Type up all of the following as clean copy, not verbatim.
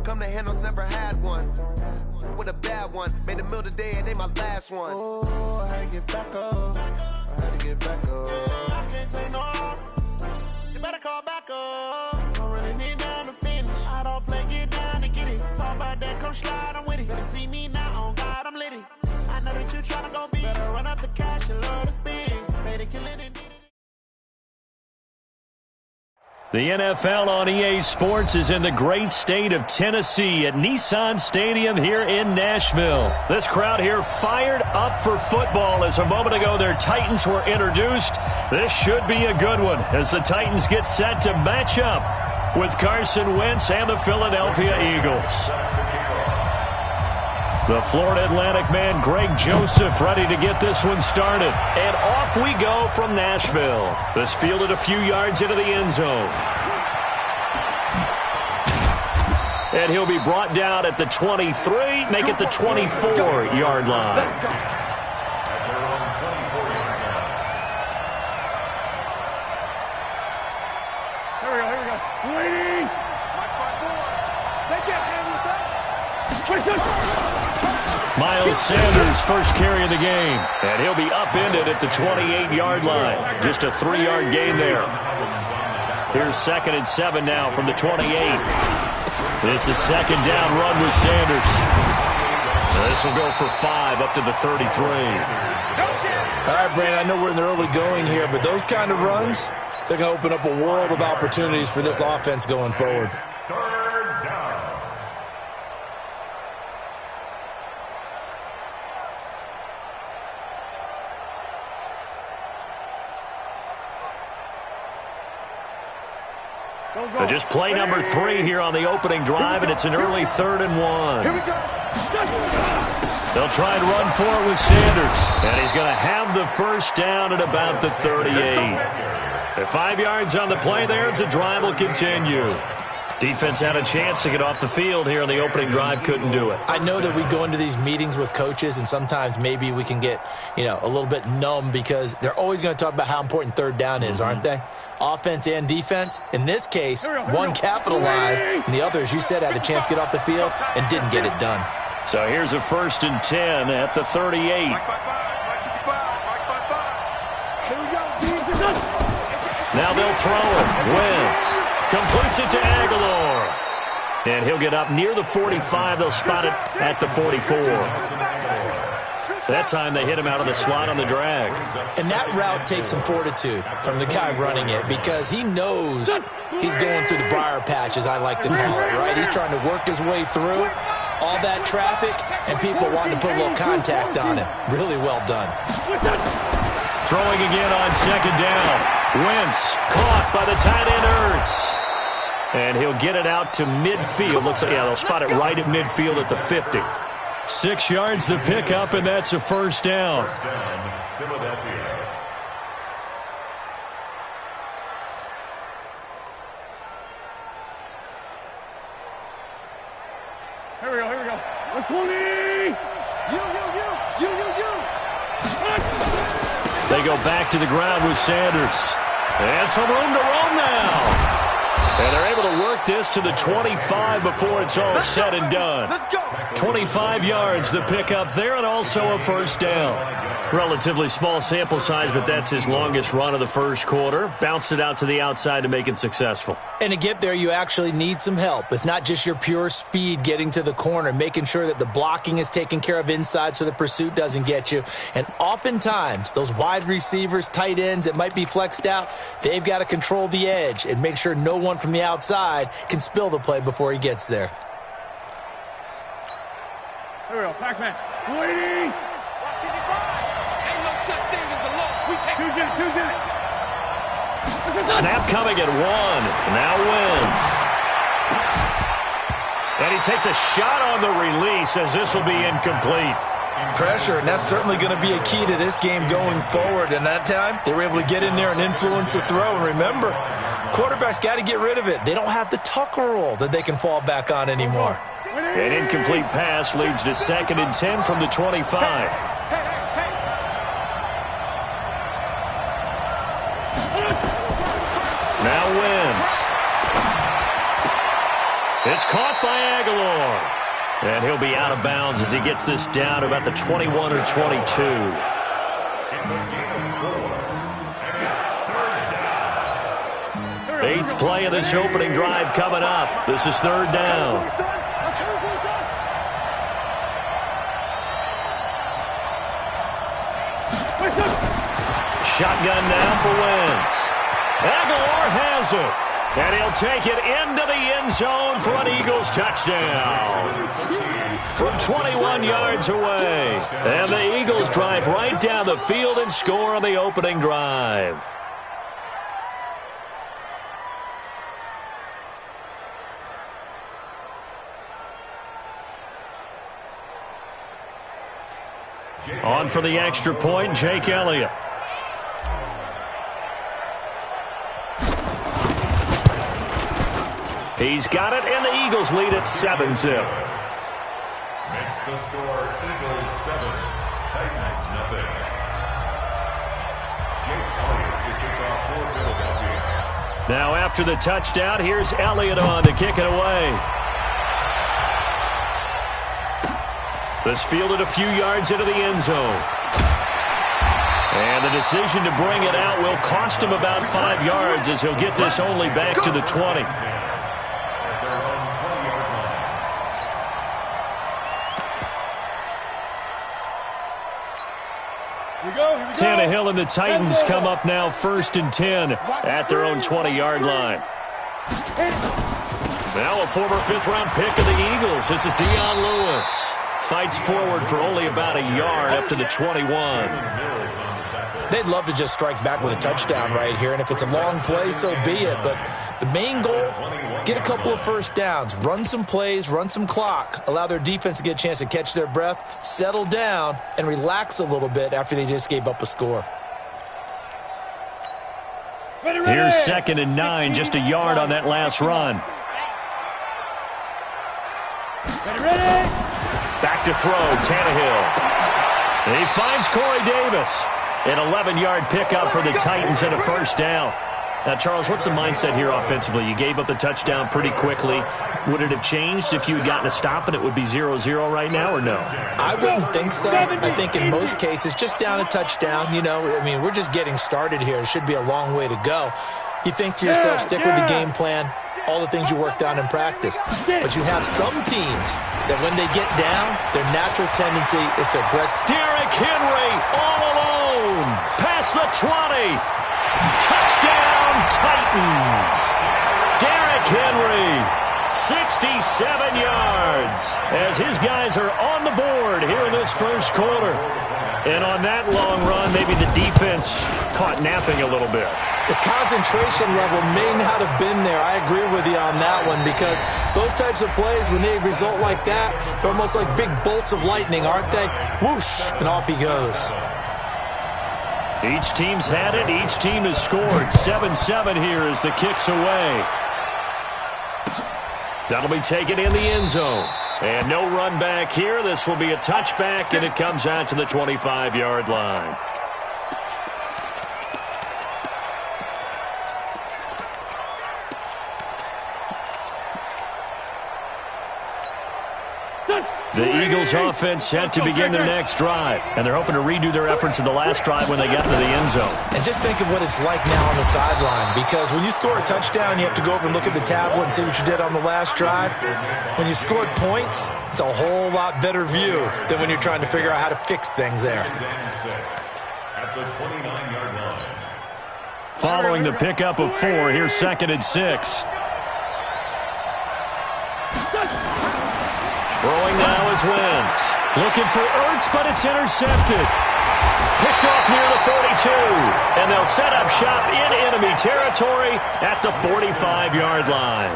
come to handles, never had one. With a bad one, made a meal today and they my last one. Oh, I had to get back up. I had to get back up. I can't take no off. You better call back up. Don't really need down to finish. I don't play, get down to get it. Talk about that, come slide, I'm with it. Better see me now, on God, I'm litty. I know that you tryna go big. Better run up the cash and love to spin. Better kill it and The NFL on EA Sports is in the great state of Tennessee at Nissan Stadium here in Nashville. This crowd here fired up for football as a moment ago their Titans were introduced. This should be a good one as the Titans get set to match up with Carson Wentz and the Philadelphia Eagles. The Florida Atlantic man, Greg Joseph, ready to get this one started. And off we go from Nashville. This fielded a few yards into the end zone. And he'll be brought down at the 23, make it the 24-yard line. Here we go. Waiting. They can't hang with us. Miles Sanders, first carry of the game. And he'll be upended at the 28-yard line. Just a 3-yard gain there. Here's 2nd and 7 now from the 28. It's a second down run with Sanders. This will go for 5 up to the 33. All right, Brandon, I know we're in the early going here, but those kind of runs, they're going to open up a world of opportunities for this offense going forward. Just play number 3 here on the opening drive, and it's an early 3rd and 1. Here we go. They'll try and run for it with Sanders. And he's going to have the first down at about the 38. At 5 yards on the play there, as the drive will continue. Defense had a chance to get off the field here on the opening drive, couldn't do it. I know that we go into these meetings with coaches, and sometimes maybe we can get, a little bit numb because they're always going to talk about how important 3rd down is, aren't they? Offense and defense. In this case, one capitalized, and the other, as you said, had a chance to get off the field and didn't get it done. So here's a 1st and 10 at the 38. Now they'll throw it. Wentz completes it to Aguilar. And he'll get up near the 45. They'll spot it at the 44. That time they hit him out of the slot on the drag. And that route takes some fortitude from the guy running it because he knows he's going through the briar patch, as I like to call it, right? He's trying to work his way through all that traffic and people wanting to put a little contact on him. Really well done. Throwing again on 2nd down. Wentz caught by the tight end Ertz. And he'll get it out to midfield. Looks like, they'll spot it right at midfield at the 50. 6 yards the pickup, and that's a first down. Here we go. 120. They go back to the ground with Sanders. And some room to run now. And they're able to work this to the 25 before it's all said and done. 25 yards the pickup there, and also a first down. Relatively small sample size, but that's his longest run of the first quarter. Bounced it out to the outside to make it successful. And to get there, you actually need some help. It's not just your pure speed getting to the corner, making sure that the blocking is taken care of inside so the pursuit doesn't get you. And oftentimes, those wide receivers, tight ends that might be flexed out, they've got to control the edge and make sure no one from the outside can spill the play before he gets there. Here we go, Pac-Man. Waiting. Snap coming at 1. Now Wentz. And he takes a shot on the release as this will be incomplete. Pressure, and that's certainly going to be a key to this game going forward. And that time, they were able to get in there and influence the throw. And remember, quarterbacks got to get rid of it. They don't have the tuck roll that they can fall back on anymore. An incomplete pass leads to 2nd and 10 from the 25. Now Wentz. It's caught by Aguilar. And he'll be out of bounds as he gets this down to about the 21 or 22. Eighth play of this opening drive coming up. This is third down. Shotgun now for Wentz. Aguilar has it. And he'll take it into the end zone for an Eagles touchdown. From 21 yards away. And the Eagles drive right down the field and score on the opening drive. On for the extra point, Jake Elliott. He's got it, and the Eagles lead at 7-0. Makes the score Eagles 7, Titans nothing. Jake Elliott to kick off for Philadelphia. Now after the touchdown, here's Elliott on to kick it away. This fielded a few yards into the end zone. And the decision to bring it out will cost him about 5 yards as he'll get this only back to the 20. Tannehill and the Titans come up now 1st and 10 at their own 20-yard line. Now a former 5th-round pick of the Eagles. This is Dion Lewis. Fights forward for only about a yard up to the 21. They'd love to just strike back with a touchdown right here, and if it's a long play, so be it. But the main goal, get a couple of first downs, run some plays, run some clock, allow their defense to get a chance to catch their breath, settle down, and relax a little bit after they just gave up a score. Here's 2nd and 9, just a yard on that last run. Back to throw, Tannehill. And he finds Corey Davis. An 11-yard pickup for the Titans and a first down. Now, Charles, what's the mindset here offensively? You gave up the touchdown pretty quickly. Would it have changed if you had gotten a stop and it would be 0-0 right now, or no? I wouldn't think so. I think in most cases, just down a touchdown, you know, I mean, we're just getting started here. It should be a long way to go. You think to yourself, stick with the game plan, all the things you worked on in practice. But you have some teams that when they get down, their natural tendency is to aggress. Derrick Henry all alone. Past the 20. Touchdown, Titans. Derrick Henry, 67 yards, as his guys are on the board here in this first quarter. And on that long run, maybe the defense caught napping a little bit. The concentration level may not have been there. I agree with you on that one, because those types of plays, when they result like that, they're almost like big bolts of lightning, aren't they? Whoosh, and off he goes. Each team's had it. Each team has scored. 7-7 here as the kick's away. That'll be taken in the end zone. And no run back here. This will be a touchback, and it comes out to the 25-yard line. The Eagles offense set to begin their next drive, and they're hoping to redo their efforts in the last drive when they got to the end zone. And just think of what it's like now on the sideline, because when you score a touchdown, you have to go over and look at the tablet and see what you did on the last drive. When you scored points, it's a whole lot better view than when you're trying to figure out how to fix things there. At the 29-yard line. Following the pickup of 4, here's 2nd and 6. Throwing now is Wentz. Looking for Ertz, but it's intercepted. Picked off near the 42. And they'll set up shop in enemy territory at the 45-yard line.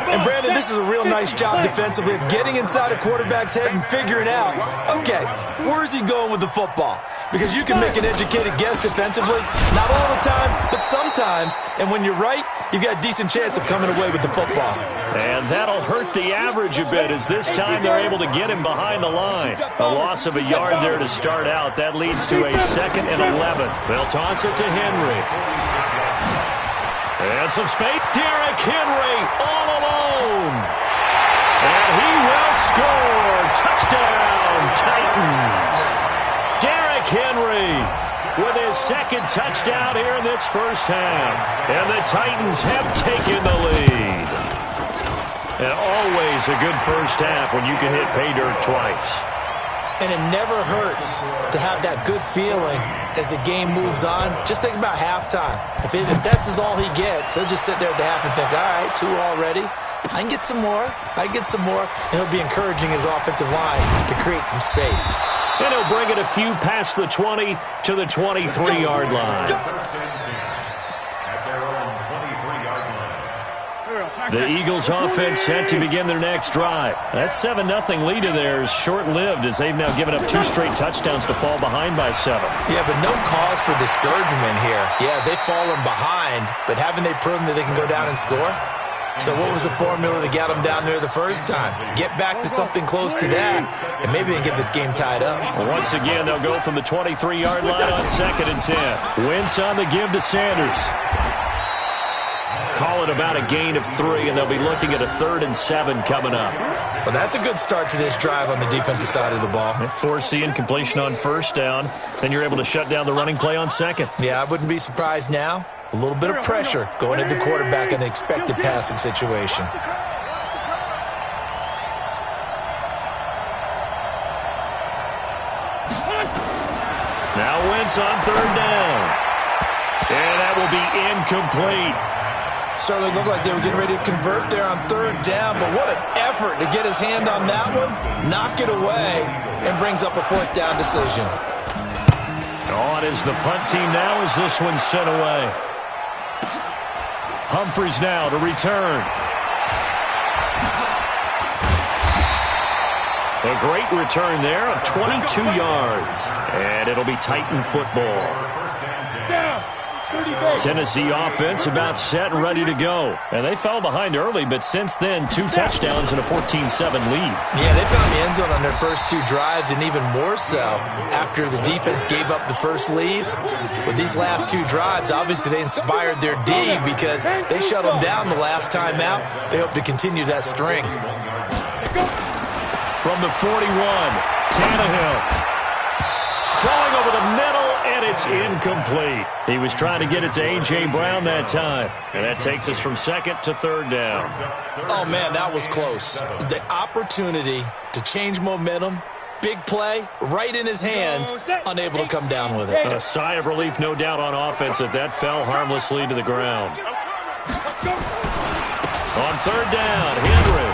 And, Brandon, this is a real nice job defensively of getting inside a quarterback's head and figuring out, okay, where's he going with the football? Because you can make an educated guess defensively, not all the time, but sometimes. And when you're right, you've got a decent chance of coming away with the football. And that'll hurt the average a bit, as this time they're able to get him behind the line. A loss of a yard there to start out. That leads to a 2nd and 11. They'll toss it to Henry. And some space. Derrick Henry all alone. And he will score. Touchdown, Titans. Derrick Henry with his second touchdown here in this first half. And the Titans have taken the lead. And always a good first half when you can hit pay dirt twice. And it never hurts to have that good feeling as the game moves on. Just think about halftime. If that's all he gets, he'll just sit there at the half and think, all right, 2 already. I can get some more. I can get some more. And he'll be encouraging his offensive line to create some space. And he'll bring it a few past the 20 to the 23-yard line. The Eagles offense set to begin their next drive. That 7-0 lead of theirs short-lived as they've now given up 2 straight touchdowns to fall behind by 7. Yeah, but no cause for discouragement here. Yeah, they've fallen behind, but haven't they proven that they can go down and score? So what was the formula that got them down there the first time? Get back to something close to that, and maybe they can get this game tied up. Once again, they'll go from the 23-yard line on 2nd and 10. Wentz on the give to Sanders. Call it about a gain of 3, and they'll be looking at a 3rd and 7 coming up. Well, that's a good start to this drive on the defensive side of the ball. Force the incompletion on 1st down. Then you're able to shut down the running play on 2nd. Yeah, I wouldn't be surprised now. A little bit of pressure going into quarterback in an expected passing situation. Now Wentz on 3rd down. And that will be incomplete. Certainly looked like they were getting ready to convert there on 3rd down, but what an effort to get his hand on that one, knock it away, and brings up a 4th down decision. On is the punt team now as this one's sent away. Humphries now to return. A great return there of 22 yards. And it'll be Titan football. Tennessee offense about set and ready to go. And they fell behind early, but since then, 2 touchdowns and a 14-7 lead. Yeah, they found the end zone on their first 2 drives, and even more so after the defense gave up the first lead. With these last 2 drives, obviously they inspired their D because they shut them down the last time out. They hope to continue that string. From the 41, Tannehill. Throwing over the middle, and it's incomplete. He was trying to get it to A.J. Brown that time. And that takes us from 2nd to 3rd down. Oh, man, that was close. The opportunity to change momentum, big play, right in his hands, unable to come down with it. A sigh of relief, no doubt, on offense that that fell harmlessly to the ground. On 3rd down, Henry.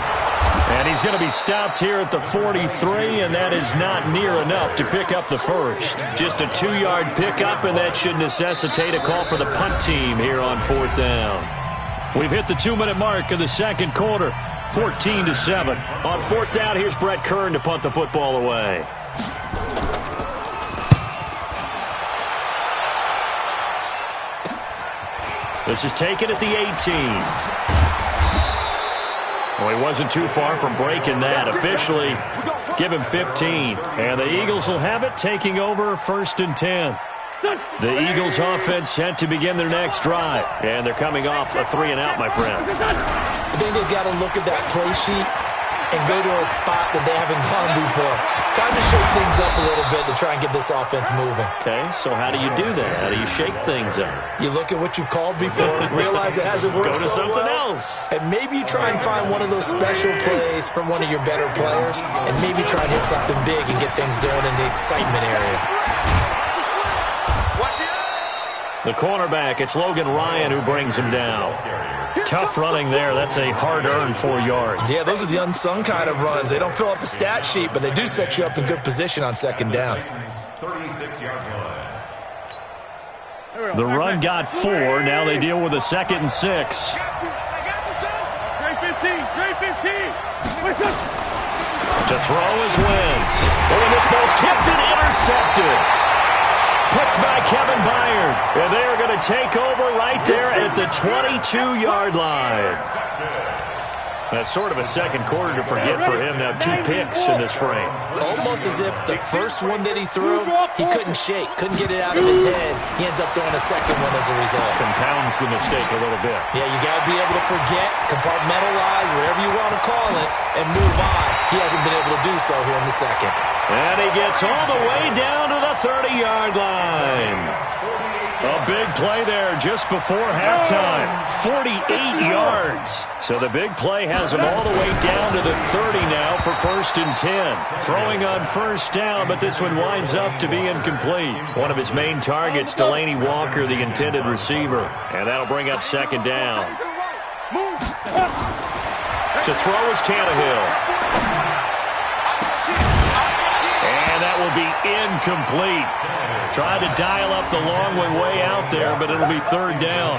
And he's going to be stopped here at the 43, and that is not near enough to pick up the first. Just a 2-yard pickup, and that should necessitate a call for the punt team here on 4th down. We've hit the 2-minute mark of the 2nd quarter, 14-7. On 4th down, here's Brett Kern to punt the football away. This is taken at the 18. Well, he wasn't too far from breaking that. Officially, give him 15. And the Eagles will have it, taking over 1st and 10. The Eagles offense set to begin their next drive. And they're coming off a 3-and-out, my friend. I think they've got to look at that play sheet and go to a spot that they haven't gone before. Time to shake things up a little bit to try and get this offense moving. Okay, so how do you do that? How do you shake things up? You look at what you've called before, realize it hasn't worked so well. Go to something else. And maybe you try and find one of those special plays from one of your better players, and maybe try and hit something big and get things going in the excitement area. The cornerback, it's Logan Ryan who brings him down. Tough running there. That's a hard-earned 4 yards. Yeah, those are the unsung kind of runs. They don't fill up the stat sheet, but they do set you up in good position on 2nd down. The run got 4. Now they deal with a 2nd and 6. To throw is Wentz. Oh, and this ball's tipped and intercepted. Picked by Kevin Byard. And they are going to take over right there at the 22-yard line. That's sort of a second quarter to forget for him. Now 2 picks in this frame. Almost as if the first one that he threw, he couldn't shake, couldn't get it out of his head. He ends up throwing a second one as a result. Compounds the mistake a little bit. Yeah, you got to be able to forget, compartmentalize, whatever you want to call it, and move on. He hasn't been able to do so here in the second. And he gets all the way down to the 30-yard line. A big play there just before halftime. 48 yards. So the big play has him all the way down to the 30 now for 1st and 10. Throwing on first down, but this one winds up to be incomplete. One of his main targets, Delaney Walker, the intended receiver. And that'll bring up 2nd down. To throw is Tannehill. And that will be incomplete. Tried to dial up the long way out there, but it'll be 3rd down.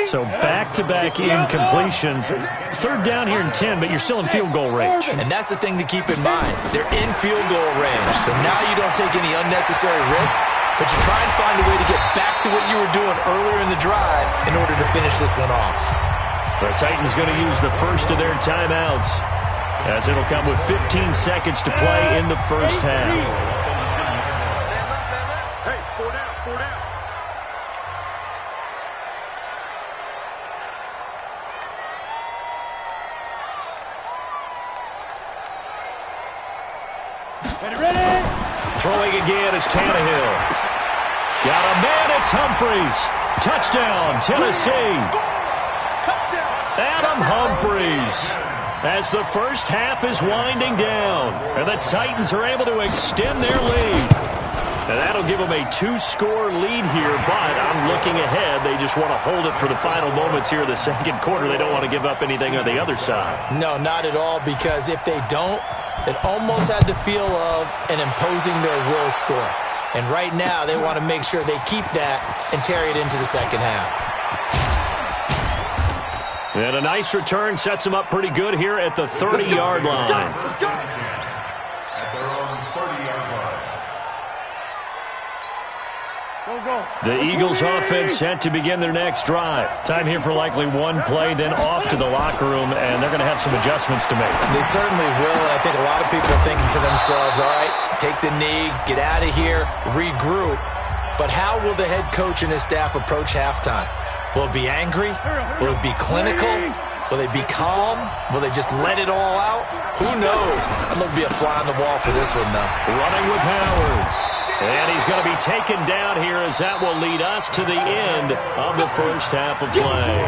So back-to-back incompletions. 3rd down here in 10, but you're still in field goal range. And that's the thing to keep in mind. They're in field goal range, so now you don't take any unnecessary risks, but you try and find a way to get back to what you were doing earlier in the drive in order to finish this one off. The Titans going to use the first of their timeouts, as it'll come with 15 seconds to play in the first half. Throwing again is Tannehill. Got a man, it's Humphries. Touchdown, Tennessee. Adam Humphries. As the first half is winding down, and the Titans are able to extend their lead. And that'll give them a 2-score lead here, but I'm looking ahead. They just want to hold it for the final moments here of the second quarter. They don't want to give up anything on the other side. No, not at all, because if they don't, it almost had the feel of an imposing their will score. And right now, they want to make sure they keep that and carry it into the second half. And a nice return sets them up pretty good here at the 30-yard line. At their own 30-yard line. The Eagles offense set to begin their next drive. Time here for likely one play, then off to the locker room, and they're going to have some adjustments to make. They certainly will, and I think a lot of people are thinking to themselves, all right, take the knee, get out of here, regroup. But how will the head coach and his staff approach halftime? Will it be angry? Will it be clinical? Will they be calm? Will they just let it all out? Who knows? I'm going to be a fly on the wall for this one, though. Running with Howard. And he's going to be taken down here, as that will lead us to the end of the first half of play.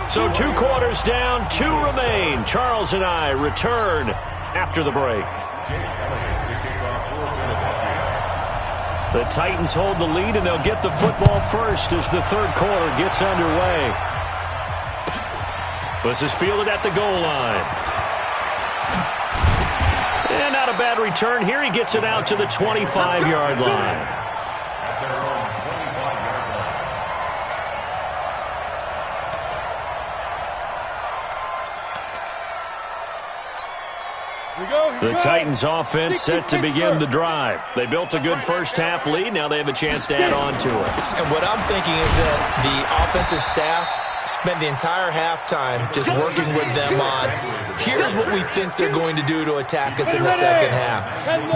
So 2 quarters down, 2 remain. Charles and I return after the break. The Titans hold the lead, and they'll get the football first as the third quarter gets underway. This is fielded at the goal line. And not a bad return here. He gets it out to the 25-yard line. The Titans offense set to begin the drive. They built a good first half lead. Now they have a chance to add on to it. And what I'm thinking is that the offensive staff spent the entire halftime just working with them on, here's what we think they're going to do to attack us in the second half.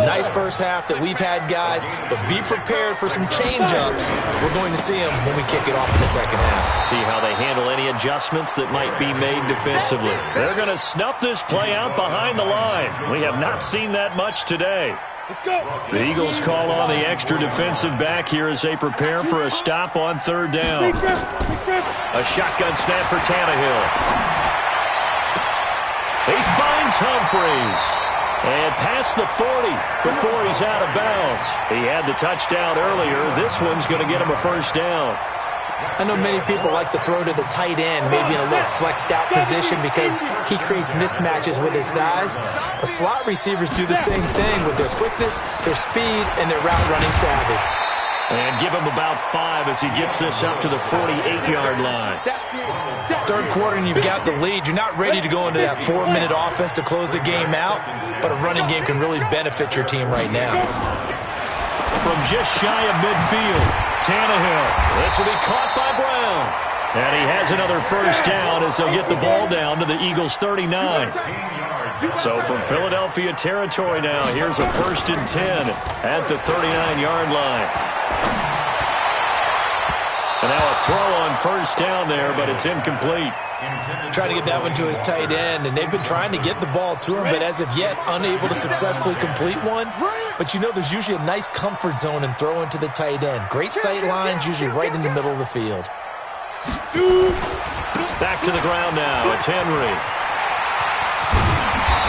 Nice first half that we've had, guys, but be prepared for some change-ups. We're going to see them when we kick it off in the second half. See how they handle any adjustments that might be made defensively. They're going to snuff this play out behind the line. We have not seen that much today. The Eagles call on the extra defensive back here as they prepare for a stop on third down. A shotgun snap for Tannehill. He finds Humphries. And past the 40 before he's out of bounds. He had the touchdown earlier. This one's going to get him a first down. I know many people like to throw to the tight end, maybe in a little flexed out position because he creates mismatches with his size. But slot receivers do the same thing with their quickness, their speed, and their route running savvy. And give him about 5 as he gets this up to the 48-yard line. Third quarter and you've got the lead. You're not ready to go into that 4-minute offense to close the game out, but a running game can really benefit your team right now. From just shy of midfield, Tannehill. This will be caught by Brown. And he has another first down as they'll get the ball down to the Eagles' 39. So from Philadelphia territory now, here's a 1st and 10 at the 39-yard line. And now a throw on first down there, but it's incomplete. Trying to get that one to his tight end, and they've been trying to get the ball to him, but as of yet, unable to successfully complete one. But you know, there's usually a nice comfort zone in throwing to the tight end. Great sight lines, usually right in the middle of the field. Back to the ground now. It's Henry.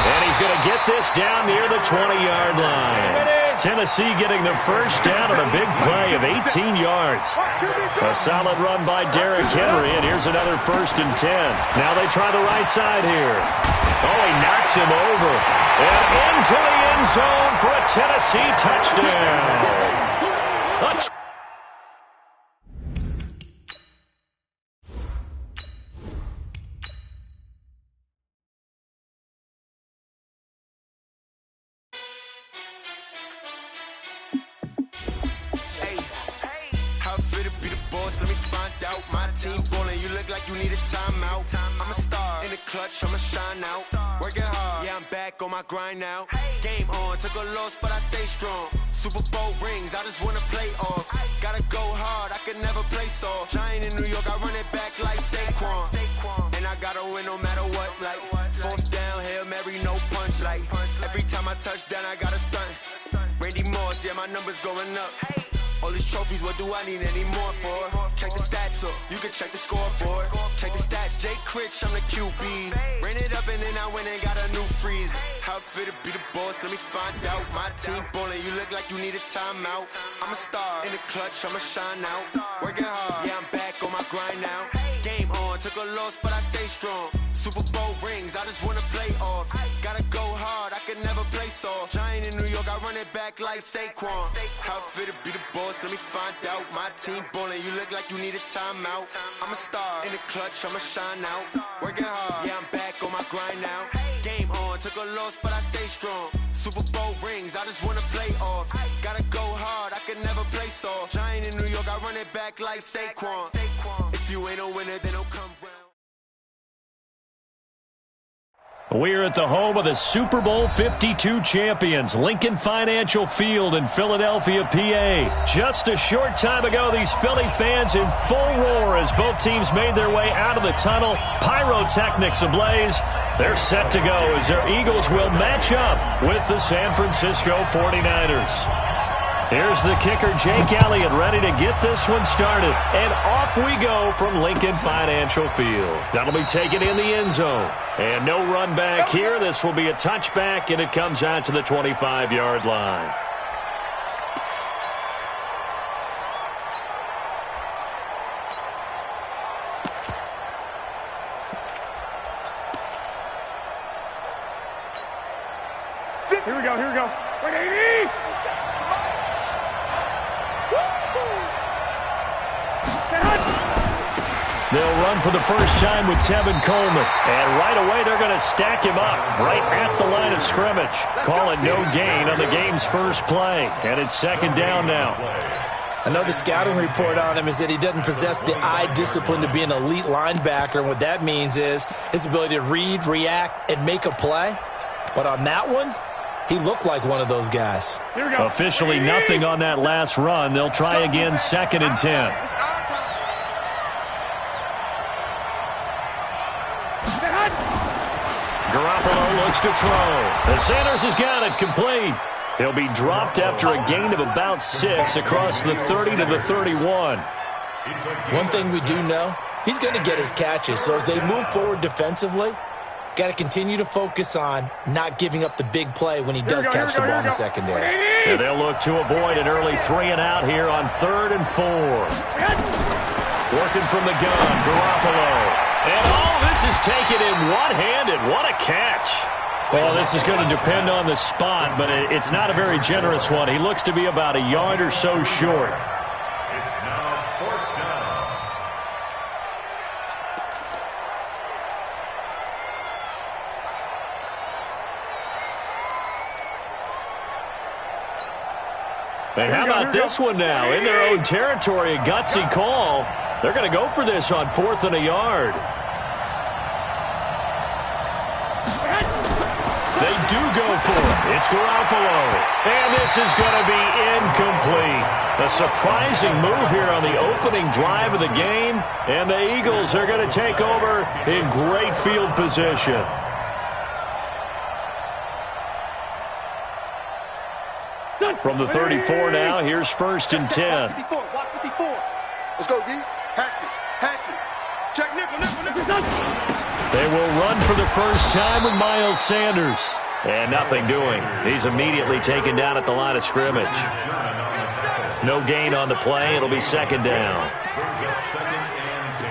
And he's going to get this down near the 20-yard line. Tennessee getting the first down on a big play of 18 yards. A solid run by Derrick Henry, and here's another 1st and 10. Now they try the right side here. Oh, he knocks him over. And into the end zone for a Tennessee touchdown. I'ma shine out, working hard, yeah, I'm back on my grind now. Game on, took a loss, but I stay strong. Super Bowl rings, I just wanna play off. Gotta go hard, I could never play soft. Giant in New York, I run it back like Saquon. And I gotta win no matter what, like 4th down, Hail Mary, no punch. Like every time I touch down, I gotta stunt. Randy Moss, yeah, my numbers going up. All these trophies, what do I need any more for? Check the stats up, you can check the scoreboard. Check the stats, Jay Critch, I'm the QB. Ran it up and then I went and got a new freeze. How it feel to be the boss, let me find out. My team ballin', you look like you need a timeout. I'm a star, in the clutch, I'ma shine out. Working hard, yeah, I'm back on my grind now. Game on, took a loss, but I stay strong. Super Bowl rings, I just wanna play off. Gotta go hard, I could never play soft. Giant in New York, I run it back like Saquon. How it feel to be the boss, let me find out. My team ballin', you look like you need a timeout. I'm a star, in the clutch, I'ma shine out. Working hard, yeah, I'm back on my grind now. Game on, took a loss, but I stay strong. Super Bowl rings, I just wanna play off. Gotta go hard, I could never play soft. Giant in New York, I run it back like Saquon. If you ain't a winner, then don't come round. We're at the home of the Super Bowl 52 champions, Lincoln Financial Field in Philadelphia, PA. Just a short time ago, these Philly fans in full roar as both teams made their way out of the tunnel. Pyrotechnics ablaze. They're set to go as their Eagles will match up with the San Francisco 49ers. Here's the kicker, Jake Elliott, ready to get this one started. And off we go from Lincoln Financial Field. That'll be taken in the end zone. And no run back here. This will be a touchback, and it comes out to the 25-yard line. Here we go, here we go. 180! They'll run for the first time with Tevin Coleman. And right away, they're going to stack him up right at the line of scrimmage. Call it no gain on the game's first play. And it's 2nd down now. Another scouting report on him is that he doesn't possess the eye discipline to be an elite linebacker. And what that means is his ability to read, react, and make a play. But on that one, he looked like one of those guys. Here we go. Officially nothing on that last run. They'll try again 2nd and 10. Garoppolo looks to throw. And Sanders has got it complete. He'll be dropped after a gain of about 6 across the 30 to the 31. One thing we do know, he's going to get his catches. So as they move forward defensively, got to continue to focus on not giving up the big play when he does catch the ball in the secondary. And they'll look to avoid an early 3 and out here on 3rd and 4. Working from the gun, Garoppolo. And all this is taken in one-handed. What a catch. Well, this is going to depend on the spot, but it's not a very generous one. He looks to be about a yard or so short. It's now 4th down. And how about this one now? In their own territory, a gutsy call. They're going to go for this on 4th and a yard. They do go for it. It's Garoppolo. And this is going to be incomplete. A surprising move here on the opening drive of the game. And the Eagles are going to take over in great field position. From the 34 now, here's 1st and 10. 54, watch 54. Let's go, D. Hatch it. Check nickel. They will run for the first time with Miles Sanders. And nothing doing. He's immediately taken down at the line of scrimmage. No gain on the play. It'll be 2nd down. Brings up 2nd and 10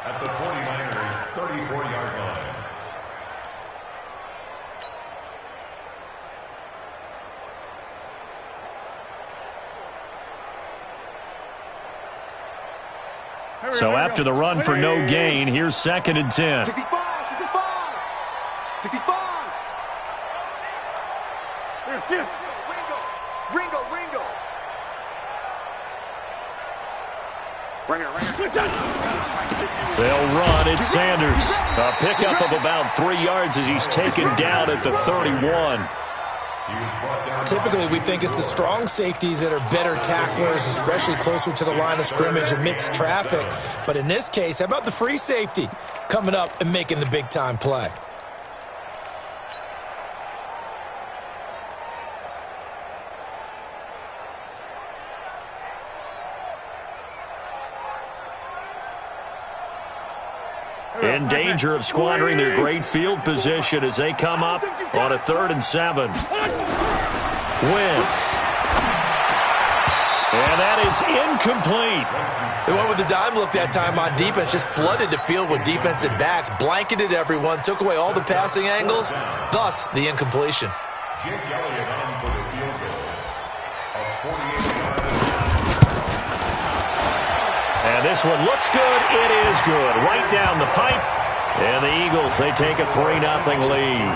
at the 49ers' 34-yard line. So after the run for no gain, here's 2nd and 10. 65. Ringo. They'll run. It's Sanders. A pickup of about 3 yards as he's taken down at the 31. Typically, we think it's the strong safeties that are better tacklers, especially closer to the line of scrimmage amidst traffic. But in this case, how about the free safety coming up and making the big-time play? In danger of squandering their great field position as they come up on a 3rd and 7. Wentz. And that is incomplete. They went with the dime look that time on defense, just flooded the field with defensive backs, blanketed everyone, took away all the passing angles, thus the incompletion. Jake Elliott on for the field goal. A 48-yard. And this one looks good. It is good. Right down the pipe. And the Eagles, they take a 3-0 lead.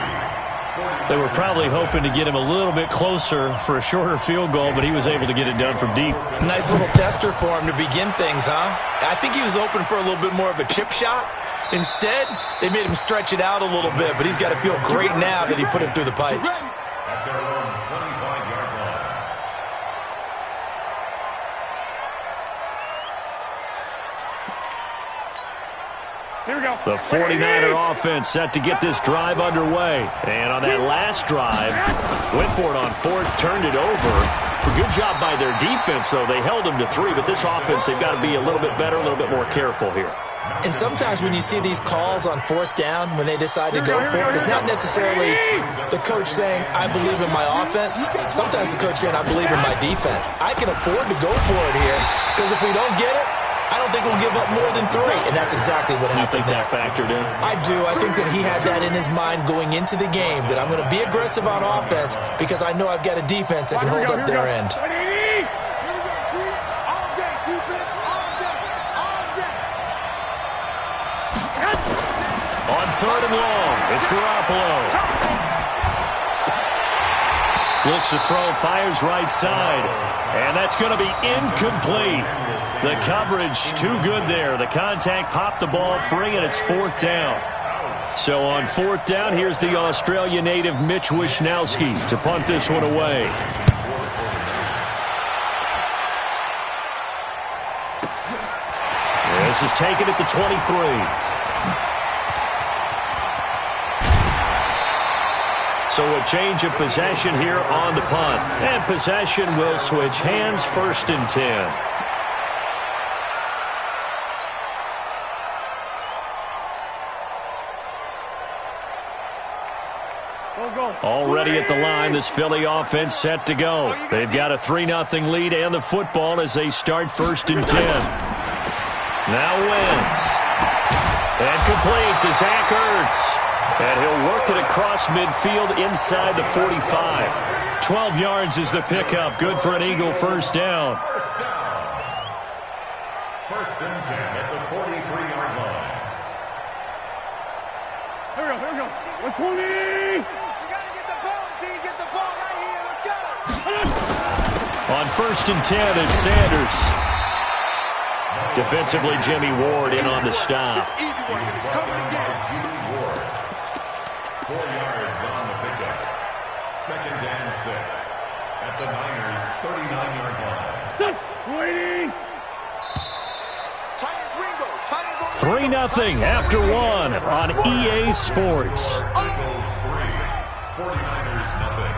They were probably hoping to get him a little bit closer for a shorter field goal, but he was able to get it done from deep. Nice little tester for him to begin things, huh? I think he was open for a little bit more of a chip shot. Instead, they made him stretch it out a little bit, but he's got to feel great now that he put it through the pipes. At their own 25-yard line. Here we go. The 49er offense set to get this drive underway. And on that last drive, went for it on 4th, turned it over. A good job by their defense, though. They held them to 3, but this offense, they've got to be a little bit better, a little bit more careful here. And sometimes when you see these calls on 4th down, when they decide to go for it, it's not necessarily the coach saying, I believe in my offense. Sometimes the coach saying, I believe in my defense. I can afford to go for it here, because if we don't get it, I don't think we'll give up more than 3, and that's exactly what happened. You think that factored in? I do. I think that he had that in his mind going into the game, that I'm going to be aggressive on offense because I know I've got a defense that can hold up their end. On 3rd and long, it's Garoppolo. Looks to throw, fires right side, and that's going to be incomplete. The coverage too good there. The contact popped the ball free, and it's 4th down. So on 4th down, here's the Australia native Mitch Wishnowsky to punt this one away. This is taken at the 23. So a change of possession here on the punt. And possession will switch hands, 1st and 10. Already at the line, this Philly offense set to go. They've got a 3-0 lead and the football as they start 1st and 10. Now Wentz. And complete to Zach Ertz. And he'll work it across midfield inside the 45. 12 yards is the pickup. Good for an Eagle 1st down. 1st and 10 at the 43-yard line. Here we go. 120. You got to get the ball, D. Get the ball right here. Let's go. On 1st and 10, it's Sanders. Defensively, Jimmy Ward in on the stop. It's easy work. It's coming again. 4 yards on the pickup. 2nd and 6 at the Niners' 39-yard line. Waiting. 3-0 after 1 on EA Sports. Eagles 3, 49ers nothing.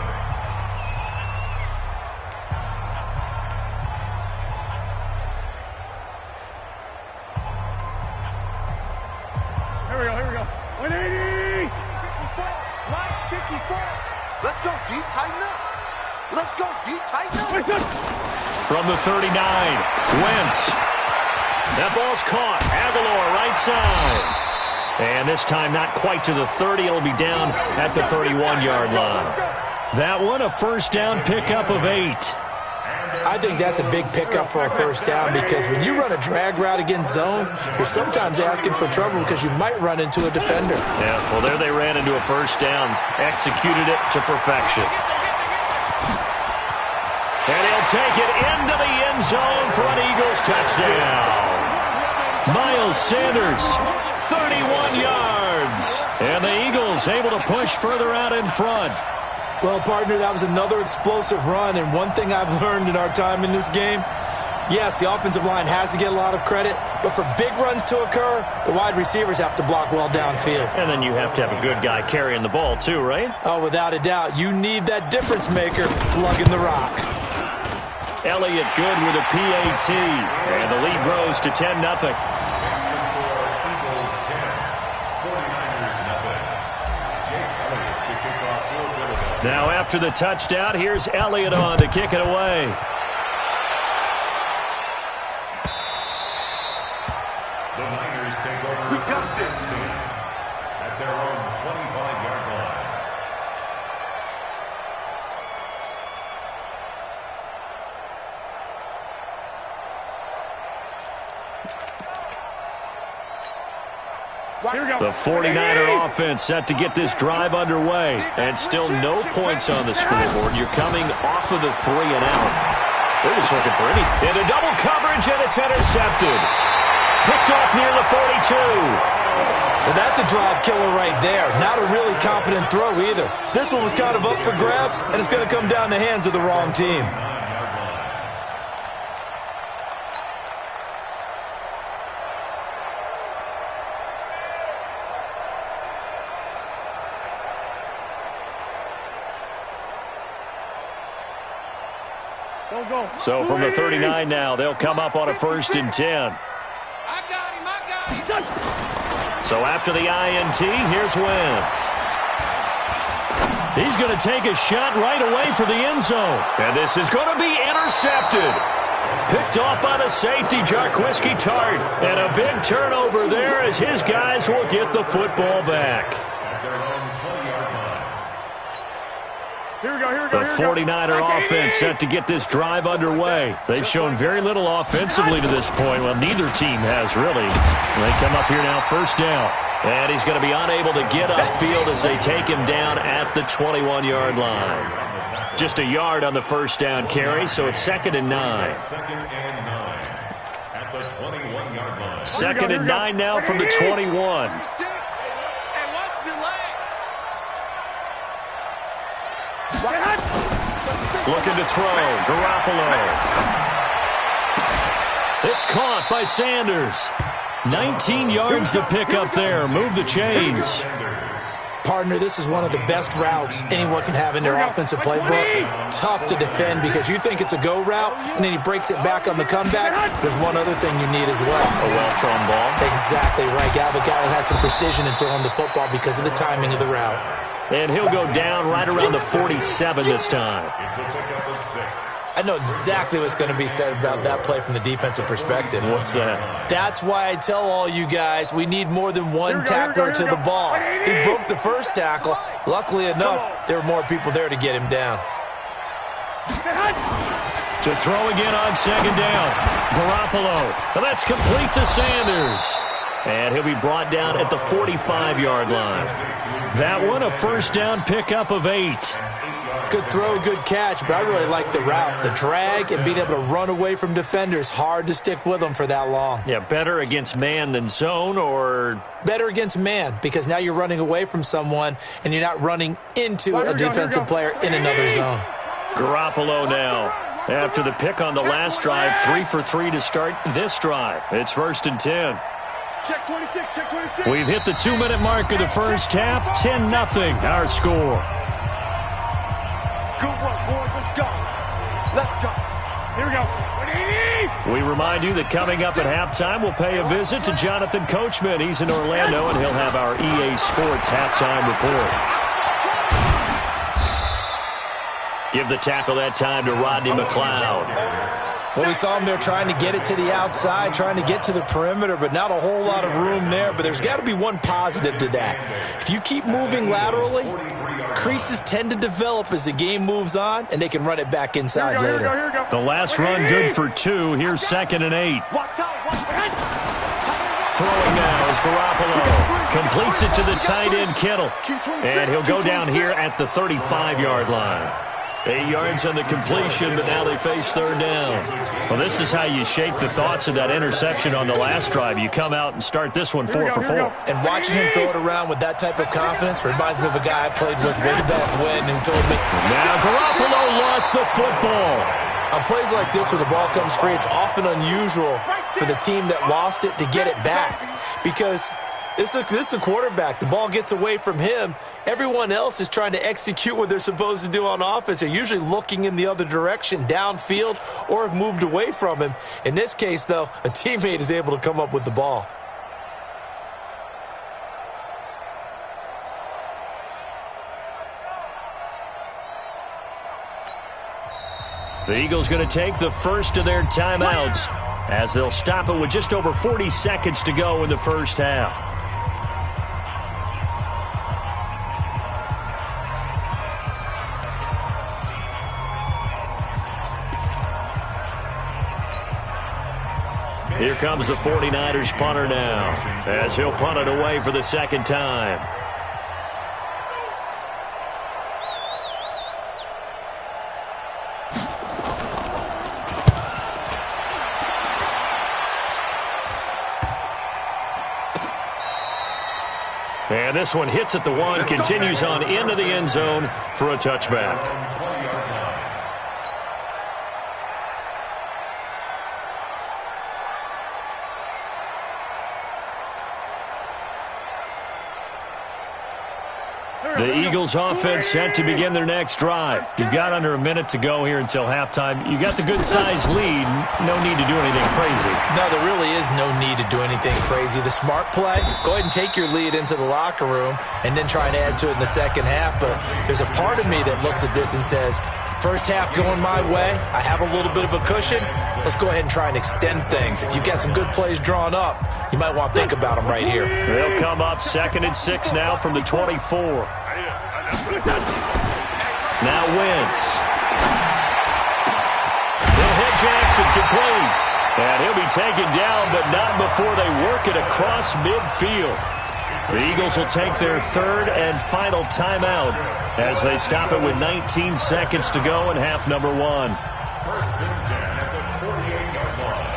Here we go. 180. 54. Let's go, D. Tighten up. Let's go, D. Tighten up. From the 39, Wentz. That ball's caught. Aguilar right side. And this time not quite to the 30. It'll be down at the 31-yard line. That one a first down pickup of 8. I think that's a big pickup for a first down because when you run a drag route against zone, you're sometimes asking for trouble because you might run into a defender. Yeah, well, there they ran into a first down. Executed it to perfection. And he'll take it into the end zone for an Eagles touchdown. Miles Sanders, 31 yards. And the Eagles able to push further out in front. Well, partner, that was another explosive run, and one thing I've learned in our time in this game, yes, the offensive line has to get a lot of credit, but for big runs to occur, the wide receivers have to block well downfield. And then you have to have a good guy carrying the ball too, right? Oh, without a doubt. You need that difference maker lugging the rock. Elliott good with a PAT, and the lead grows to 10-0. Now after the touchdown, here's Elliott on to kick it away. The Niners take over. We got this at their own 25-yard line. The 49er offense set to get this drive underway. And still no points on the scoreboard. You're coming off of the 3 and out. They're just looking for anything. Into double coverage, and it's intercepted. Picked off near the 42. Well, that's a drive killer right there. Not a really confident throw either. This one was kind of up for grabs, and it's going to come down the hands of the wrong team. So from the 39 now, they'll come up on a 1st and 10. I got him. So after the INT, here's Wentz. He's going to take a shot right away for the end zone. And this is going to be intercepted. Picked off by the safety, Jarquiski Tart. And a big turnover there as his guys will get the football back. The 49er offense set to get this drive underway. They've shown very little offensively to this point. Well, neither team has really. They come up here now, first down. And he's going to be unable to get upfield as they take him down at the 21-yard line. Just a yard on the first down carry, so it's 2nd and 9. 2nd and 9 at the 21-yard line. 2nd and 9 now from the 21. Looking to throw, Garoppolo. It's caught by Sanders. 19 yards to pick up there. Move the chains. Partner, this is one of the best routes anyone can have in their offensive playbook. Tough to defend because you think it's a go route, and then he breaks it back on the comeback. There's one other thing you need as well. A well-thrown ball. Exactly right. Galvin has some precision in throwing the football because of the timing of the route. And he'll go down right around the 47 this time. It's a pickup of 6. I know exactly what's going to be said about that play from the defensive perspective. What's that? That's why I tell all you guys we need more than one tackler to the ball. He broke the first tackle. Luckily enough, there were more people there to get him down. To throw again on 2nd down. Garoppolo. And that's complete to Sanders. And he'll be brought down at the 45-yard line. That one a first down pickup of 8. Good throw, good catch, but I really like the route. The drag and being able to run away from defenders, hard to stick with them for that long. Yeah, better against man than zone, or? Better against man, because now you're running away from someone and you're not running into a defensive player in another zone. Garoppolo now. After the pick on the last drive, 3 for 3 to start this drive. It's 1st and 10. Check 26, check 26. We've hit the 2-minute mark of the first half. 10-0 our score. Good work, boys. Let's go. Let's go. Here we go. We remind you that coming up at halftime, we'll pay a visit to Jonathan Coachman. He's in Orlando, and he'll have our EA Sports halftime report. Give the tackle that time to Rodney McLeod. Well, we saw him there trying to get it to the outside, trying to get to the perimeter, but not a whole lot of room there. But there's got to be one positive to that. If you keep moving laterally, creases tend to develop as the game moves on, and they can run it back inside later. The last run good for 2. Here's 2nd and 8. Throwing now is Garoppolo. Completes it to the tight end, Kittle. And he'll go down here at the 35-yard line. 8 yards on the completion, but now they face 3rd down. Well, this is how you shake the thoughts of that interception on the last drive. You come out and start this one 4 for 4. And watching him throw it around with that type of confidence reminds me of a guy I played with way back when who told me. Now Garoppolo lost the football. On plays like this where the ball comes free, it's often unusual for the team that lost it to get it back. Because this is a quarterback. The ball gets away from him. Everyone else is trying to execute what they're supposed to do on offense. They're usually looking in the other direction, downfield, or have moved away from him. In this case, though, a teammate is able to come up with the ball. The Eagles going to take the first of their timeouts as they'll stop it with just over 40 seconds to go in the first half. Here comes the 49ers punter now as he'll punt it away for the 2nd time. And this one hits at the 1, continues on into the end zone for a touchback. The Eagles offense set to begin their next drive. You've got under a minute to go here until halftime. You got the good-sized lead. No need to do anything crazy. No, there really is no need to do anything crazy. The smart play, go ahead and take your lead into the locker room and then try and add to it in the second half. But there's a part of me that looks at this and says, first half going my way, I have a little bit of a cushion. Let's go ahead and try and extend things. If you've got some good plays drawn up, you might want to think about them right here. They'll come up 2nd and 6 now from the 24. Now Wentz. They'll hit Jackson complete. And he'll be taken down, but not before they work it across midfield. The Eagles will take their 3rd and final timeout as they stop it with 19 seconds to go in half number 1. 1st and 10 at the 48-yard line.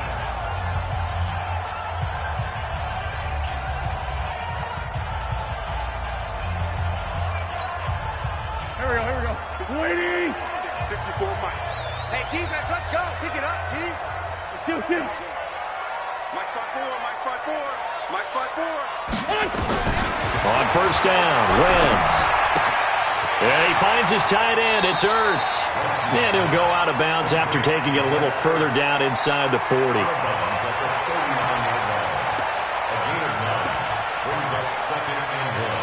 Here we go. Waiting. 54 Mike. Hey, defense, let's go. Pick it up, D. Kill. Mike 5-4, Mike 5-4. Mike 5-4. On 1st down, Wentz. And he finds his tight end. It's Ertz. And he'll go out of bounds after taking it a little further down inside the 40. A gain of 9 brings up 2nd and 1.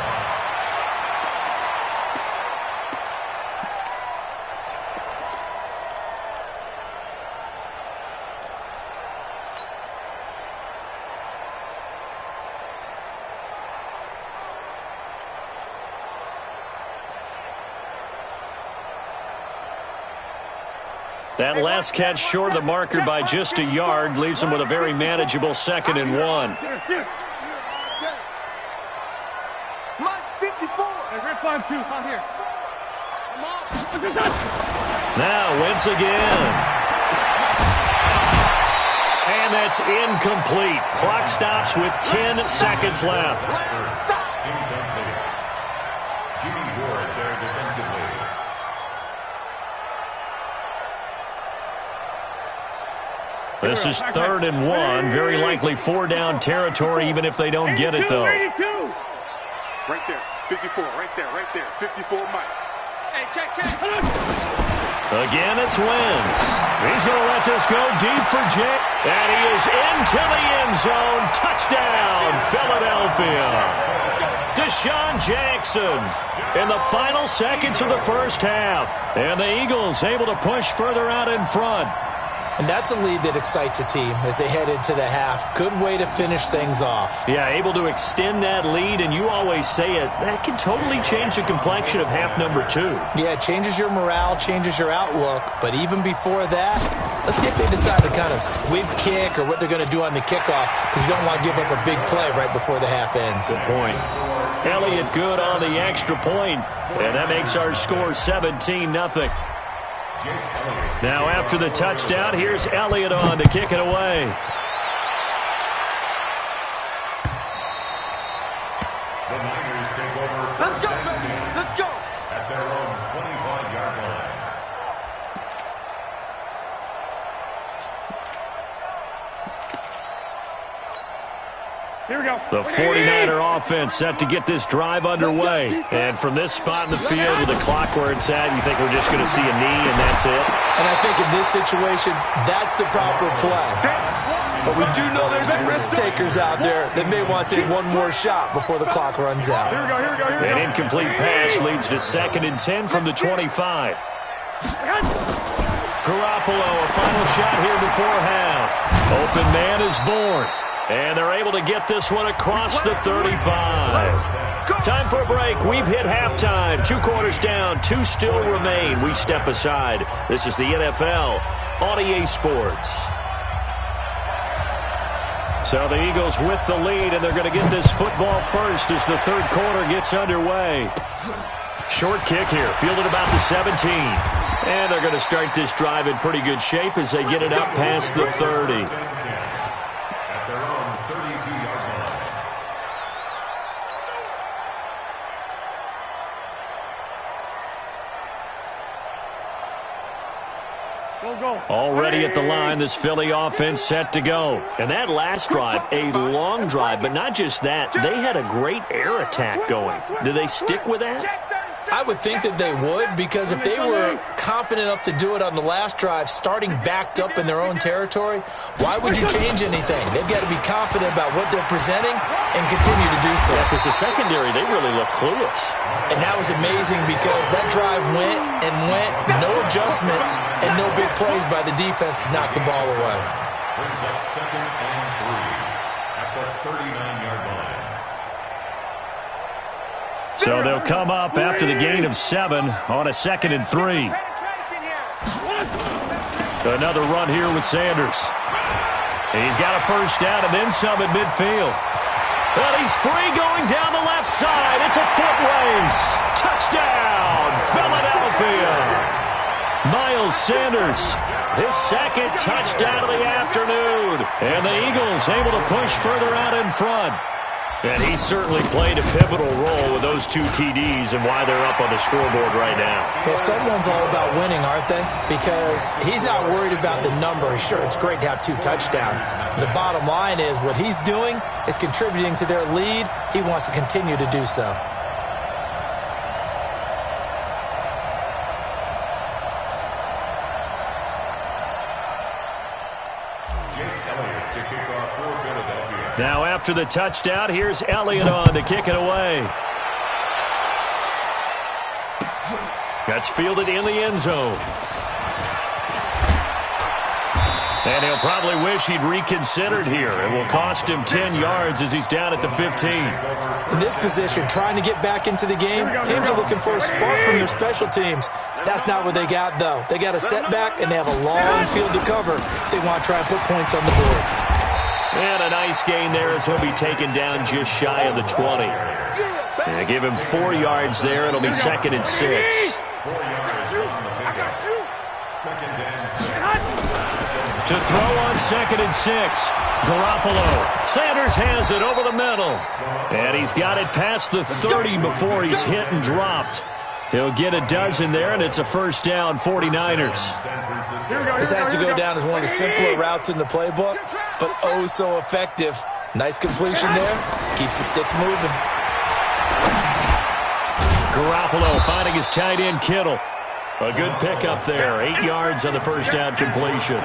That last catch short of the marker by just a yard leaves him with a very manageable 2nd and 1. Mike 54. Red 5-2, out here. Now Wentz again. And that's incomplete. Clock stops with 10 seconds left. Incomplete. Jimmy Ward there defensively. This is 3rd and 1. Very likely 4-down territory, even if they don't get it, though. Right there. 54. Right there. 54 Mike. Hey, check. Again, it's Wentz. He's going to let this go deep for Jake. And he is into the end zone. Touchdown, Philadelphia. Deshaun Jackson in the final seconds of the first half. And the Eagles able to push further out in front. And that's a lead that excites a team as they head into the half. Good way to finish things off. Yeah, able to extend that lead, and you always say it, that can totally change the complexion of half number 2. Yeah, it changes your morale, changes your outlook. But even before that, let's see if they decide to kind of squib kick or what they're going to do on the kickoff, because you don't want to give up a big play right before the half ends. Good point. Elliott good on the extra point, and that makes our score 17-0. Now after the touchdown, here's Elliott on to kick it away. The Niners take over. Let's go. At their own 25-yard line. Here we go. The 49er offense set to get this drive underway. And from this spot in the field with the clock where it's at, you think we're just going to see a knee and that's it? And I think in this situation, that's the proper play. But we do know there's some risk takers out there that may want to take one more shot before the clock runs out. Here we go. An incomplete pass leads to 2nd and 10 from the 25. Garoppolo, a final shot here before half. Open man is born. And they're able to get this one across the 35. Time for a break. We've hit halftime. 2 quarters down. 2 still remain. We step aside. This is the NFL on EA Sports. So the Eagles with the lead, and they're going to get this football first as the 3rd quarter gets underway. Short kick here, fielded about the 17. And they're going to start this drive in pretty good shape as they get it up past the 30. Already at the line, this Philly offense set to go. And that last drive, a long drive, but not just that. They had a great air attack going. Do they stick with that? I would think that they would, because if they were confident enough to do it on the last drive, starting backed up in their own territory, why would you change anything? They've got to be confident about what they're presenting and continue to do so. Yeah, because the secondary, they really look clueless. And that was amazing because that drive went, no adjustments, and no big plays by the defense to knock the ball away. Brings up 2nd and 3 at the 39-yard line. So they'll come up after the gain of 7 on a 2nd and 3. Another run here with Sanders. He's got a first down and then some at midfield. Well, he's free going down the left side. It's a foot race. Touchdown, Philadelphia. Miles Sanders, his 2nd touchdown of the afternoon. And the Eagles able to push further out in front. And he certainly played a pivotal role with those 2 TDs and why they're up on the scoreboard right now. Well, someone's all about winning, aren't they? Because he's not worried about the number. Sure, it's great to have 2 touchdowns. But the bottom line is what he's doing is contributing to their lead. He wants to continue to do so. Now after the touchdown, here's Elliott on to kick it away. That's fielded in the end zone. And he'll probably wish he'd reconsidered here. It will cost him 10 yards as he's down at the 15. In this position, trying to get back into the game, teams are looking for a spark from their special teams. That's not what they got, though. They got a setback, and they have a long field to cover if they want to try and put points on the board. And a nice gain there as he'll be taken down just shy of the 20. And give him 4 yards there. It'll be 2nd and 6. 4 yards on the pickup. Second and 6. To throw on 2nd and 6. Garoppolo. Sanders has it over the middle. And he's got it past the 30 before he's hit and dropped. He'll get a dozen there, and it's a first down, 49ers. This has to go down as one of the simpler routes in the playbook, but oh so effective. Nice completion there. Keeps the sticks moving. Garoppolo finding his tight end, Kittle. A good pickup there. 8 yards on the first down completion.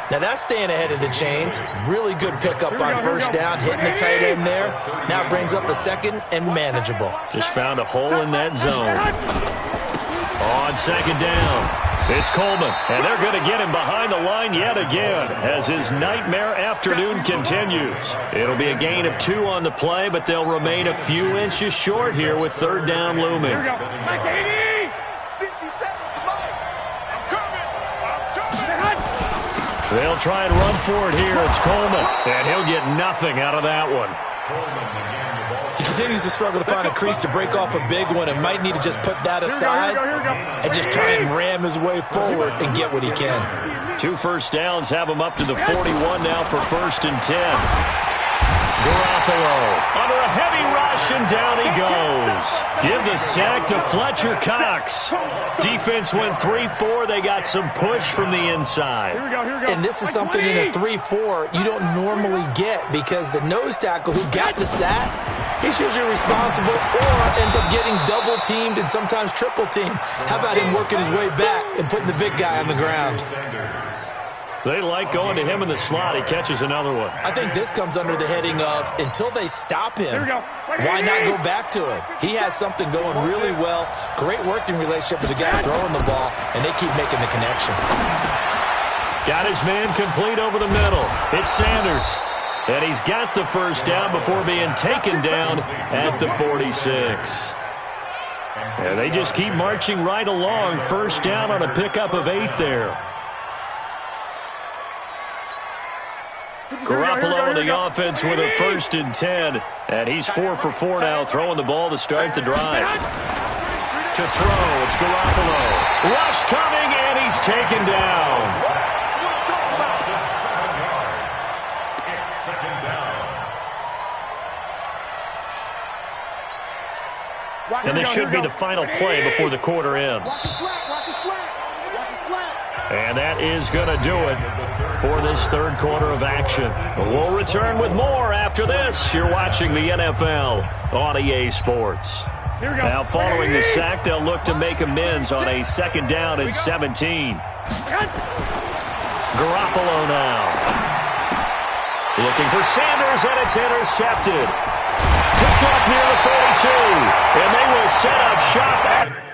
Now that's staying ahead of the chains. Really good pickup on first down, hitting the tight end there. Now it brings up a second and manageable. Just found a hole in that zone. On 2nd down, it's Coleman, and they're going to get him behind the line yet again as his nightmare afternoon continues. It'll be a gain of 2 on the play, but they'll remain a few inches short here with 3rd down looming. They'll try and run for it here. It's Coleman, and he'll get nothing out of that one. He continues to struggle to find a crease to break off a big one and might need to just put that aside and just try and ram his way forward and get what he can. 2 first downs have him up to the 41 now for 1st and 10. Garoppolo under a heavy rush, and down he goes. Give the sack to Fletcher Cox. Defense went 3-4. They got some push from the inside. And this is something in a 3-4 you don't normally get because the nose tackle who got the sack, he's usually responsible or ends up getting double teamed and sometimes triple teamed. How about him working his way back and putting the big guy on the ground? They like going to him in the slot. He catches another one. I think this comes under the heading of until they stop him, why not go back to him? He has something going really well. Great working relationship with the guy throwing the ball, and they keep making the connection. Got his man complete over the middle. It's Sanders. And he's got the first down before being taken down at the 46. And they just keep marching right along. First down on a pickup of 8 there. Garoppolo in the offense with a 1st and 10. And he's 4 for 4 now, throwing the ball to start the drive. To throw, it's Garoppolo. Rush coming, and he's taken down. And this should be the final play before the quarter ends. And that is going to do it for this 3rd quarter of action. We'll return with more after this. You're watching the NFL on EA Sports. Now, following the sack, they'll look to make amends on a 2nd down and 17. Garoppolo now. Looking for Sanders, and it's intercepted. Picked off near the 42, and they will set up shop at